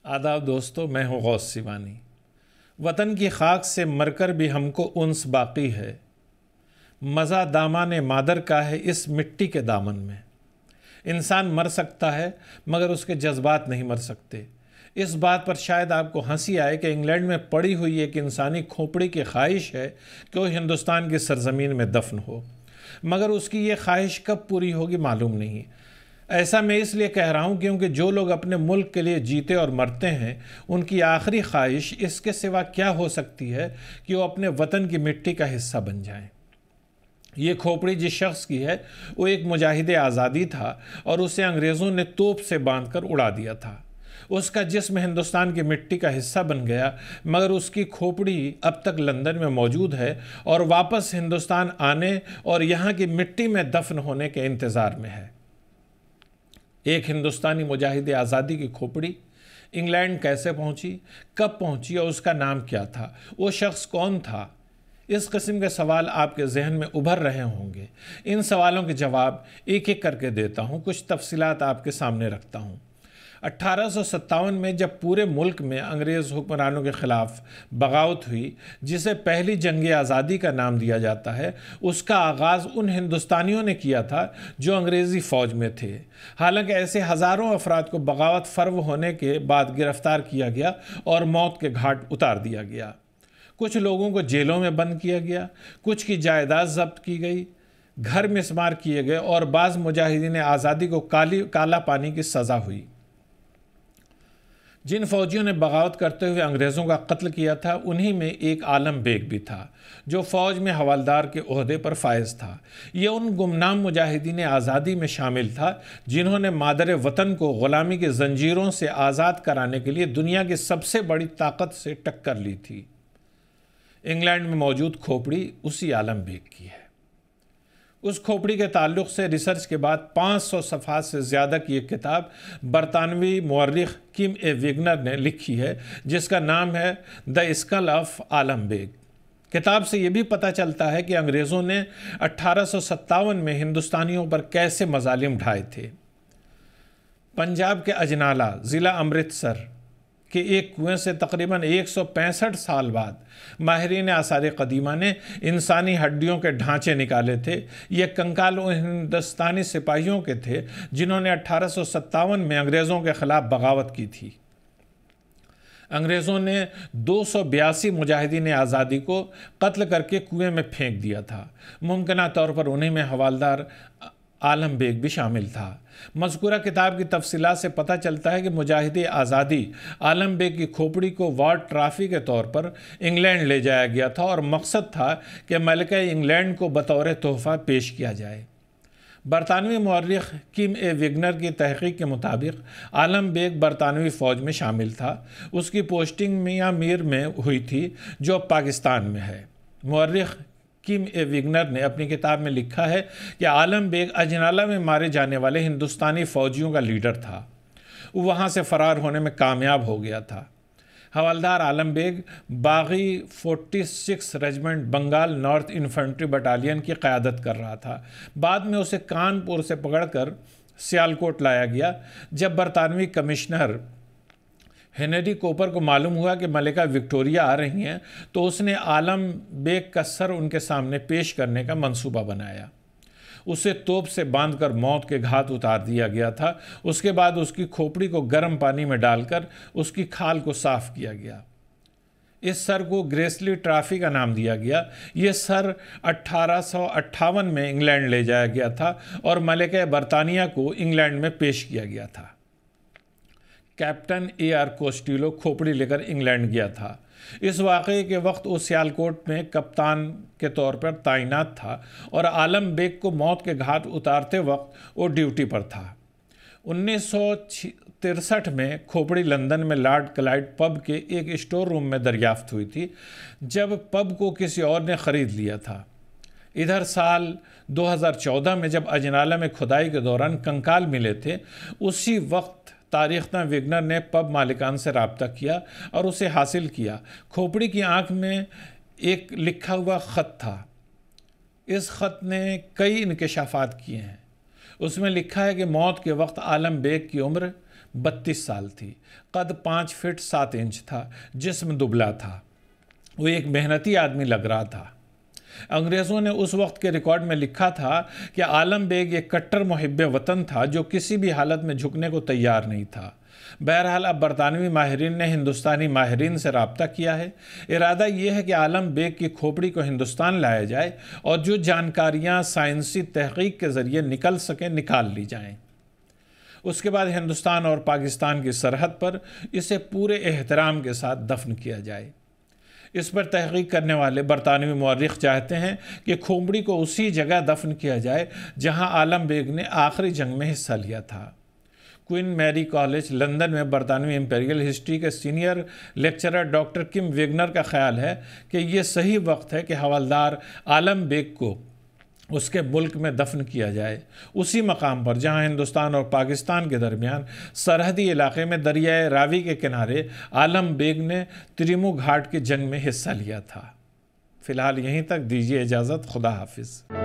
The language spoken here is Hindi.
आदाब दोस्तों, मैं हूँ गौस सिवानी। वतन की खाक से मरकर भी हमको उन्स बाकी है, मज़ा दामाने मादर का है इस मिट्टी के दामन में। इंसान मर सकता है मगर उसके जज्बात नहीं मर सकते। इस बात पर शायद आपको हंसी आए कि इंग्लैंड में पड़ी हुई एक इंसानी खोपड़ी की ख्वाहिश है कि वो हिंदुस्तान की सरजमीन में दफन हो, मगर उसकी ये ख्वाहिश कब पूरी होगी मालूम नहीं। ऐसा मैं इसलिए कह रहा हूँ क्योंकि जो लोग अपने मुल्क के लिए जीते और मरते हैं, उनकी आखिरी ख्वाहिश इसके सिवा क्या हो सकती है कि वो अपने वतन की मिट्टी का हिस्सा बन जाएं। ये खोपड़ी जिस शख्स की है वो एक मुजाहिद आज़ादी था और उसे अंग्रेज़ों ने तोप से बांधकर उड़ा दिया था। उसका जिस्म हिंदुस्तान की मिट्टी का हिस्सा बन गया, मगर उसकी खोपड़ी अब तक लंदन में मौजूद है और वापस हिंदुस्तान आने और यहाँ की मिट्टी में दफन होने के इंतज़ार में है। एक हिंदुस्तानी मुजाहिद आज़ादी की खोपड़ी इंग्लैंड कैसे पहुंची, कब पहुंची और उसका नाम क्या था, वो शख्स कौन था? इस किस्म के सवाल आपके जहन में उभर रहे होंगे। इन सवालों के जवाब एक एक करके देता हूं, कुछ तफसीलात आपके सामने रखता हूं। 1857 में जब पूरे मुल्क में अंग्रेज़ हुक्मरानों के ख़िलाफ़ बगावत हुई, जिसे पहली जंग आज़ादी का नाम दिया जाता है, उसका आगाज़ उन हिंदुस्तानियों ने किया था जो अंग्रेज़ी फ़ौज में थे। हालांकि ऐसे हज़ारों अफराद को बगावत फ़र्व होने के बाद गिरफ़्तार किया गया और मौत के घाट उतार दिया गया। कुछ लोगों को जेलों में बंद किया गया, कुछ की जायदाद जब्त की गई, घर मिस्मार किए गए और बाज़ मुजाहिदीन आज़ादी को काला पानी की सज़ा हुई। जिन फौजियों ने बगावत करते हुए अंग्रेज़ों का कत्ल किया था, उन्हीं में एक आलम बेग भी था जो फ़ौज में हवलदार के ओहदे पर फायज था। ये उन गुमनाम मुजाहिदीन आज़ादी में शामिल था जिन्होंने मादर वतन को ग़ुलामी की जंजीरों से आज़ाद कराने के लिए दुनिया की सबसे बड़ी ताकत से टक्कर ली थी। इंग्लैंड में मौजूद खोपड़ी उसी आलम बेग की है। उस खोपड़ी के ताल्लुक़ से रिसर्च के बाद 500 सफ़हात से ज़्यादा की एक किताब बरतानवी मुअर्रिख़ किम ए विगनर ने लिखी है, जिसका नाम है the skull of Alam Beg. किताब से ये भी पता चलता है कि अंग्रेज़ों ने 1857 में हिंदुस्तानियों पर कैसे मज़ालिम ढाए थे। पंजाब के अजनाला ज़िला अमृतसर कि एक कुएं से तकरीबन 165 साल बाद माहिरीन आसार कदीमा ने इंसानी हड्डियों के ढांचे निकाले थे। ये कंकाल उन हिंदुस्तानी सिपाहियों के थे जिन्होंने 1857 में अंग्रेज़ों के ख़िलाफ़ बगावत की थी। अंग्रेज़ों ने 282 मुजाहिदीन आज़ादी को कत्ल करके कुएं में फेंक दिया था। मुमकिना तौर पर उन्हीं में हवालदार आलम बेग भी शामिल था। मज़कूरा किताब की तफसीलात से पता चलता है कि मुजाहिद आज़ादी आलम बेग की खोपड़ी को वार ट्रॉफी के तौर पर इंग्लैंड ले जाया गया था और मकसद था कि मलिका इंग्लैंड को बतौर तोहफ़ा पेश किया जाए। बरतानवी मुअर्रिख़ किम ए विगनर की तहक़ीक़ के मुताबिक आलम बेग बरतानवी फ़ौज में शामिल था। उसकी पोस्टिंग मियां मीर में हुई थी जो पाकिस्तान में है। मुअर्रिख़ किम ए विगनर ने अपनी किताब में लिखा है कि आलम बेग अजनाला में मारे जाने वाले हिंदुस्तानी फ़ौजियों का लीडर था। वो वहाँ से फ़रार होने में कामयाब हो गया था। हवलदार आलम बेग बागी 46 regiment Bengal north infantry battalion की क़यादत कर रहा था। बाद में उसे कानपुर से पकड़कर सियालकोट लाया गया। जब बरतानवी कमिश्नर हेनरी कोपर को मालूम हुआ कि मलिका विक्टोरिया आ रही हैं, तो उसने आलम बेग का सर उनके सामने पेश करने का मंसूबा बनाया। उसे तोप से बांधकर मौत के घाट उतार दिया गया था। उसके बाद उसकी खोपड़ी को गर्म पानी में डालकर उसकी खाल को साफ किया गया। इस सर को ग्रेसली ट्रॉफी का नाम दिया गया। ये सर 1858 में इंग्लैंड ले जाया गया था और मलिका बरतानिया को इंग्लैंड में पेश किया गया था। कैप्टन AR कोस्टिलो खोपड़ी लेकर इंग्लैंड गया था। इस वाक़े के वक्त वो सियालकोट में कप्तान के तौर पर तैनात था और आलम बेग को मौत के घाट उतारते वक्त वो ड्यूटी पर था। 1963 में खोपड़ी लंदन में लॉर्ड क्लाइड पब के एक स्टोर रूम में दरियाफ्त हुई थी, जब पब को किसी और ने ख़रीद लिया था। इधर साल 2014 में जब अजनाला में खुदाई के दौरान कंकाल मिले थे, उसी वक्त तारीख़ना विगनर ने पब मालिकान से रब्ता किया और उसे हासिल किया। खोपड़ी की आंख में एक लिखा हुआ ख़त था। इस ख़त ने कई इंकशाफात किए हैं। उसमें लिखा है कि मौत के वक्त आलम बेग की उम्र 32 साल थी, कद 5 फीट 7 इंच था, जिस्म दुबला था। वो एक मेहनती आदमी लग रहा था। अंग्रेज़ों ने उस वक्त के रिकॉर्ड में लिखा था कि आलम बेग एक कट्टर मुहिब्बे वतन था जो किसी भी हालत में झुकने को तैयार नहीं था। बहरहाल अब बरतानवी माहिरीन ने हिंदुस्तानी माहिरीन से रब्ता किया है। इरादा यह है कि आलम बेग की खोपड़ी को हिंदुस्तान लाया जाए और जो जानकारियाँ साइंसी तहकीक के ज़रिए निकल सकें निकाल ली जाएँ। उसके बाद हिंदुस्तान और पाकिस्तान की सरहद पर इसे पूरे एहतराम के साथ दफन किया जाए। इस पर तहकीक करने वाले बरतानवी मौर्रिख चाहते हैं कि खोपड़ी को उसी जगह दफन किया जाए जहां आलम बेग ने आखिरी जंग में हिस्सा लिया था। क्वीन मैरी कॉलेज लंदन में बरतानवी इंपीरियल हिस्ट्री के सीनियर लेक्चरर डॉक्टर किम वेगनर का ख्याल है कि ये सही वक्त है कि हवलदार आलम बेग को उसके मुल्क में दफन किया जाए, उसी मकाम पर जहां हिंदुस्तान और पाकिस्तान के दरमियान सरहदी इलाके में दरियाए रावी के किनारे आलम बेग ने त्रिमू घाट की जंग में हिस्सा लिया था। फ़िलहाल यहीं तक दीजिए इजाज़त। खुदा हाफिज़।